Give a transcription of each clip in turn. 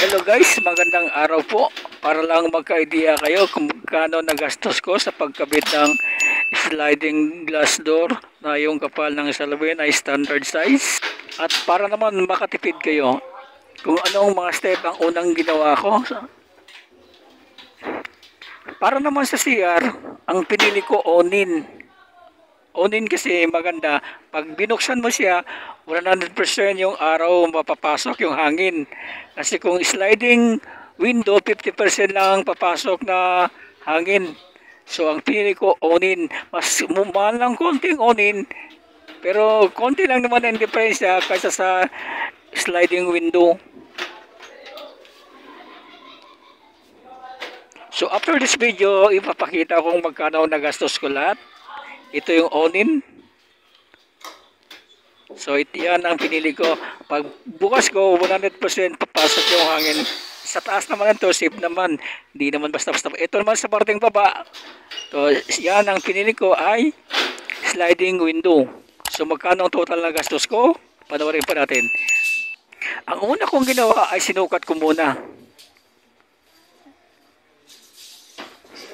Hello guys, magandang araw po. Para lang magka-idea kayo kung magkano nagastos ko sa pagkabit ng sliding glass door na yung kapal ng salamin ay standard size. At para naman makatipid kayo kung anong mga step ang unang ginawa ko. Para naman sa CR, ang pinili ko Onin. Onin kasi maganda. Pag binuksan mo siya, 100% yung araw mapapasok yung hangin. Kasi kung sliding window, 50% lang ang papasok na hangin. So ang pinili ko Onin. Mas mahal lang konting Onin. Pero konti lang naman ang diferensya kaysa sa sliding window. So after this video, ipapakita kong magkano nagastos ko lahat. Ito yung Onin. So yan ang pinili ko. Pag bukas ko, 100% papasok yung hangin. Sa taas naman ito, safe naman. Hindi naman basta-basta. Ito naman sa parteng baba. So yan ang pinili ko ay sliding window. So magkano ang total na gastos ko? Panoorin pa natin. Ang una kong ginawa ay sinukat ko muna.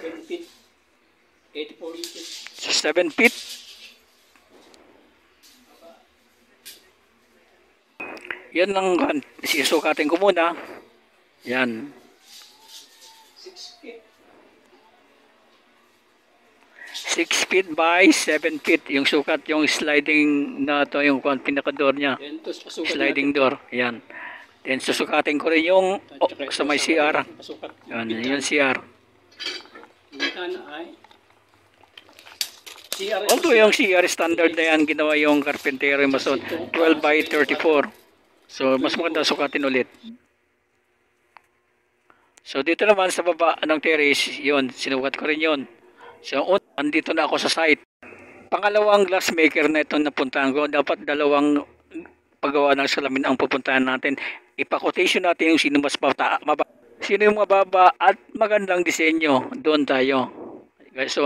7 feet, 84 inches. So 7 feet. Yan lang, sisukatin ko muna. Yan. 6 feet. 6 feet by 7 feet. Yung sukat, yung sliding na to, yung pinaka-door niya. Then, ito, pasukat Sliding natin. door. Yan. Then susukatin ko rin yung sa may CR. Pasukat. Yan, yung CR. Bintana ay CR. Although yung CR standard na yan, ginawa yung carpentero yung mason. 12 by 34. So, mas maganda sukatin ulit. So, dito naman sa baba ng terrace, yun, sinukat ko rin yun. So, andito na ako sa site. Pangalawang glass maker na ito napuntahan ko. Dapat dalawang paggawa ng salamin ang pupuntahan natin. Ipa-quotation natin yung sino mas mababa. Sino yung mababa at magandang disenyo. Doon tayo. So,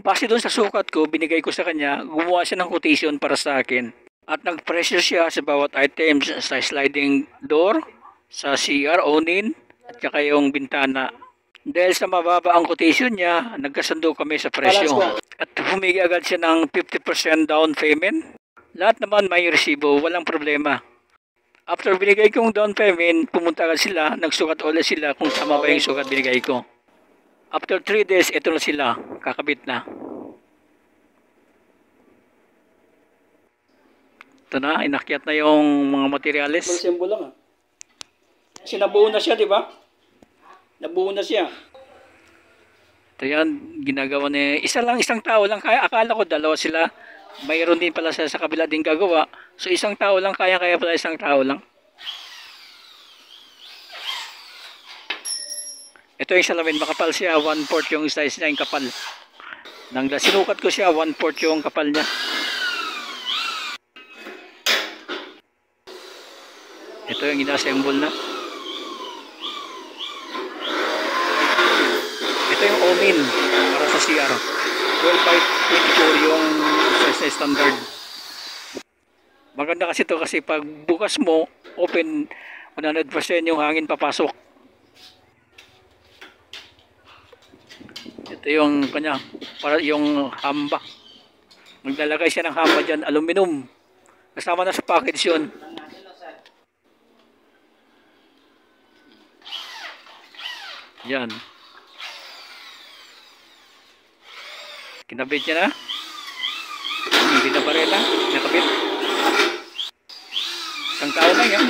base doon sa sukat ko, binigay ko sa kanya, gumawa siya ng quotation para sa akin. At nag-pressure siya sa bawat items, sa sliding door, sa CR, Onin, at saka yung bintana. Dahil sa mababa ang quotation niya, nagkasundo kami sa presyo. At humigi agad siya ng 50% down payment. Lahat naman may resibo, walang problema. After binigay kong down payment, pumunta agad sila, nagsukat ulit sila kung tama ba yung sukat binigay ko. After 3 days, ito na sila, kakabit na. Ito na, inakyat na yung mga materyales. Symbol lang ah. Kasi nabuo na siya, di ba? Nabuo na siya. Ito yan, ginagawa niya. Isang tao lang kaya. Akala ko dalawa sila. Mayroon din pala sa kabila din gagawa. So isang tao lang kaya pala isang tao lang. Ito yung salamin, makapal siya. 1/4 yung size niya, yung kapal. Sinukat ko siya, 1/4 yung kapal niya. Ito yung ina-assemble na. Ito yung Omin para sa CR. 12 by 24 yung size standard. Maganda kasi ito kasi pag bukas mo, open 100% yung hangin papasok. Ito yung kanya, para yung hamba. Maglalagay siya ng hamba dyan, aluminum. Kasama na sa package yun. Yan. Kinabit niya na. Hindi na barela. Nakabit. Isang tao lang yan.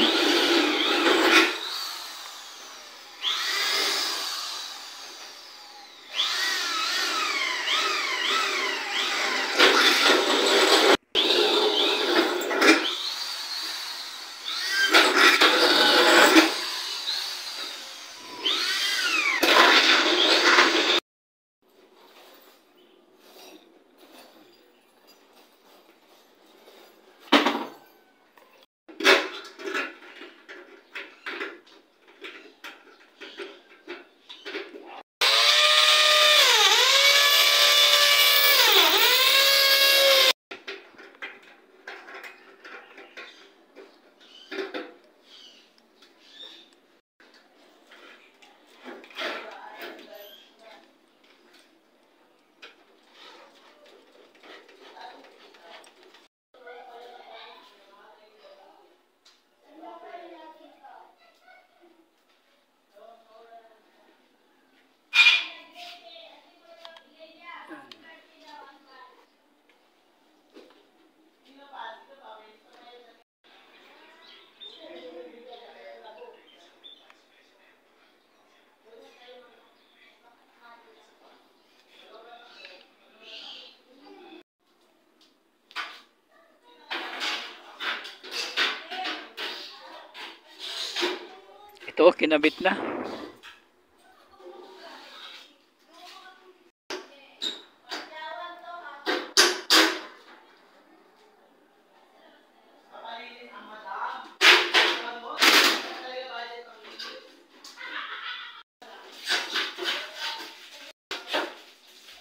Ito, kinabit na.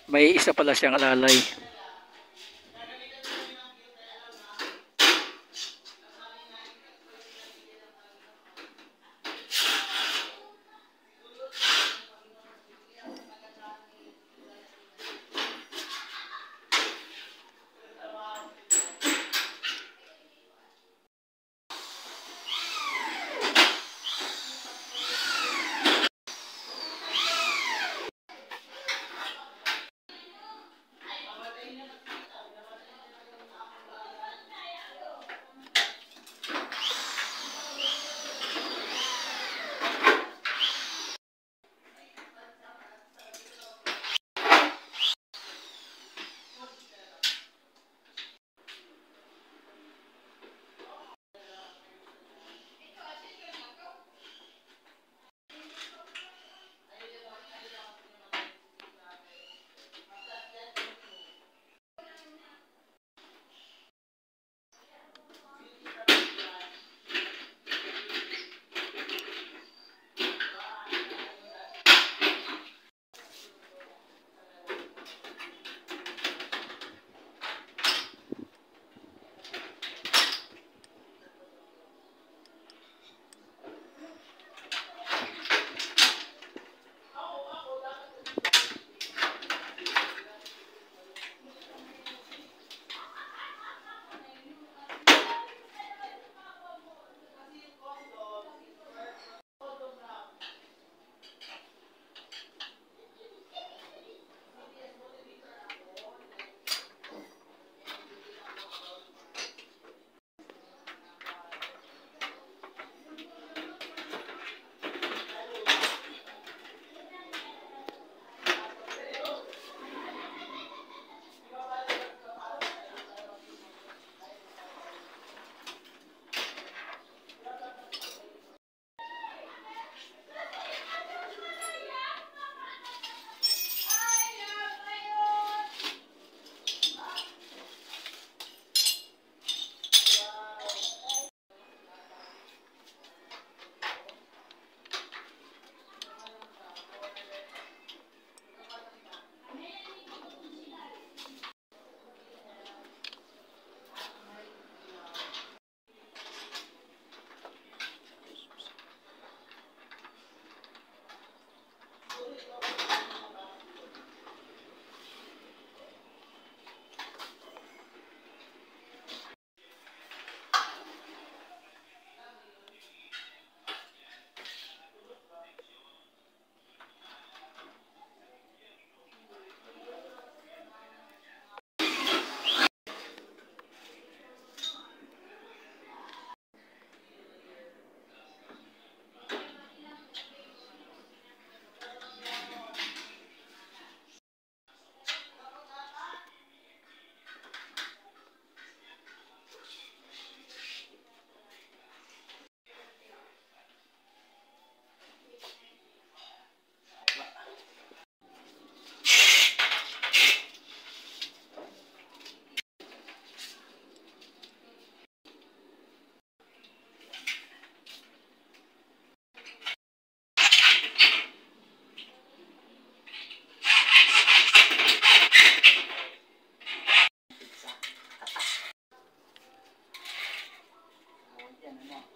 May isa pala siyang alalay.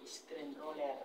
Screen roller.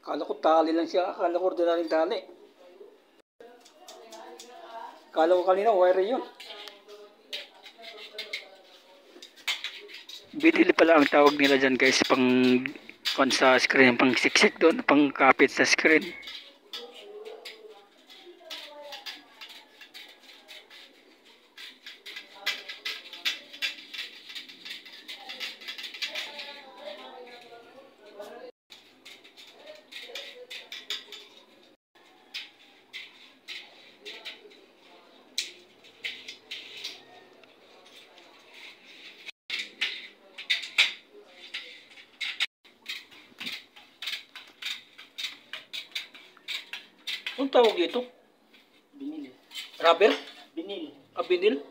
Akala ko tali lang siya. Akala ko ordinaryong tali. Kala ko kanina wire yun. Binili pala ang tawag nila dyan guys, pang kon sa screen, pang siksik doon, pang kapit sa screen. Anong tawag dito? Binil. Rubber? Binil. Binil?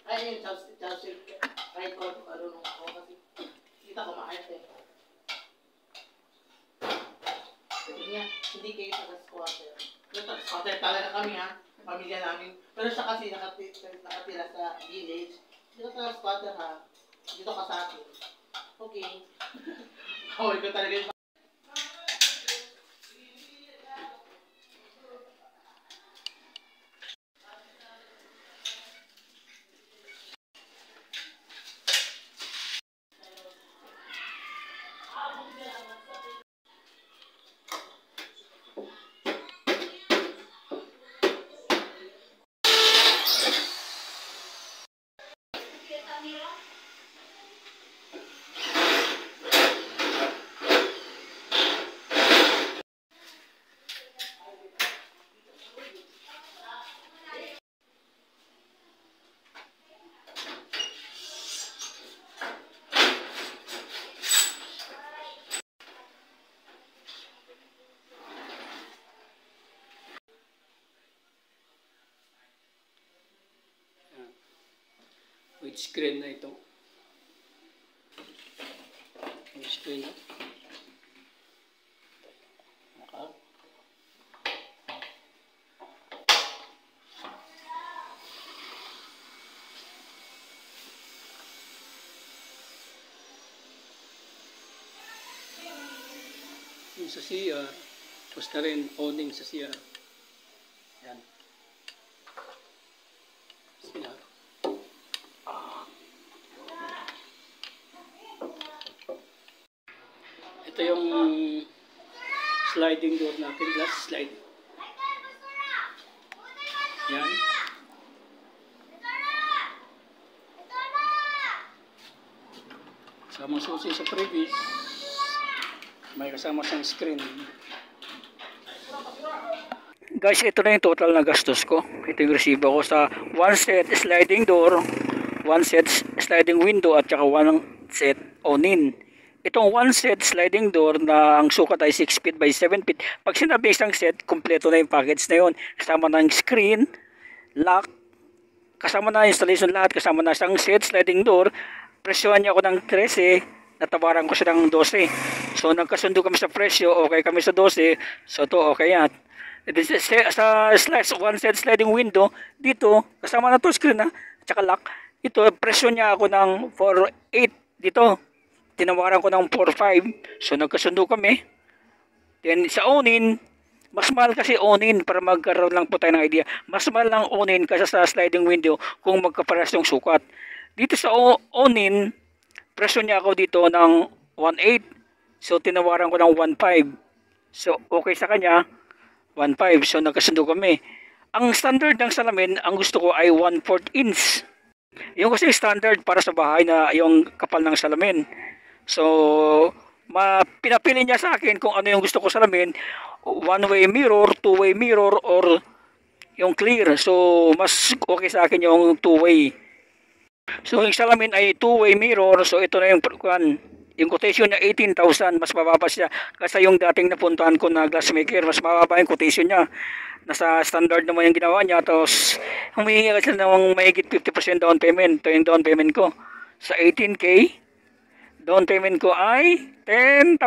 Ay, yung Chelsea, kahit ko, marunong ako kasi kita ko maayos eh. Hindi kayo taga-squatter. Yung taga-squatter talaga kami ha, pamilya namin. Pero siya kasi nakatira sa village. Hindi ka taga-squatter ha, dito ka sa akin. Okay. Kawal ko talaga yung With screen na ito. With screen na. Naka. Yung sa CR, basta rin owning sa CR. Yan. CR. Ito yung sliding door natin, glass slide. Yan. Kasama susi sa previous. May kasama siyang screen. Guys, ito na yung total na gastos ko. Ito yung resibo ko sa 1 set sliding door, 1 set sliding window, at saka 1 set awning. Itong 1 set sliding door na ang sukat ay 6 feet by 7 feet. Pag sinabi isang set, kumpleto na yung package na yun. Kasama na yung screen, lock, kasama na installation lahat, kasama na isang set sliding door. Presyohan niya ako ng 13, natawaran ko siya ng 12. So nagkasundo kami sa presyo, okay kami sa 12. So to okay yan. Sa 1 set sliding window, dito, kasama na to screen na, at saka lock. Ito, presyo niya ako ng 4.8 dito. Tinawaran ko ng 4.5. So nagkasundo kami. Then sa awning, mas mahal kasi awning, para magkaroon lang po tayo ng idea. Mas mahal lang awning kasi sa sliding window kung magkaparas yung sukat. Dito sa awning, presyo niya ako dito ng 1.8. So tinawaran ko ng 1.5. So okay sa kanya, 1.5. So nagkasundo kami. Ang standard ng salamin, ang gusto ko ay 1/4 inch. Yung kasi standard para sa bahay na yung kapal ng salamin. So pinapili niya sa akin kung ano yung gusto ko salamin, one-way mirror, two-way mirror, or yung clear. So mas okay sa akin yung two-way. So yung salamin ay two-way mirror. So ito na yung quotation niya 18,000, mas mababa siya kasi yung dating napuntahan ko na glassmaker, mas mababa yung quotation niya. Nasa standard naman yung ginawa niya, tapos humihingi kasi ng mahigit 50% down payment. Ito yung down payment ko. Sa 18K, down payment ko ay 10,000.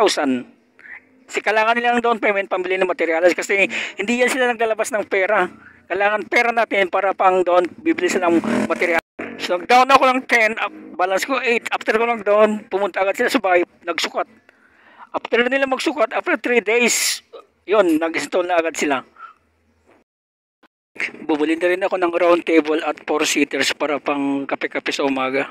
Kasi kailangan nilang down payment pambili ng materials kasi hindi yan sila naglalabas ng pera. Kailangan pera natin para pang down, bibili sila ng material. So nag-down ako ng 10, balance ko 8. After ko nag-down, pumunta agad sila sa bahay, nagsukat. After nila magsukat, after 3 days, yun, nag-install na agad sila. Bubuli na rin ako ng round table at 4 seaters para pang kape-kape sa umaga.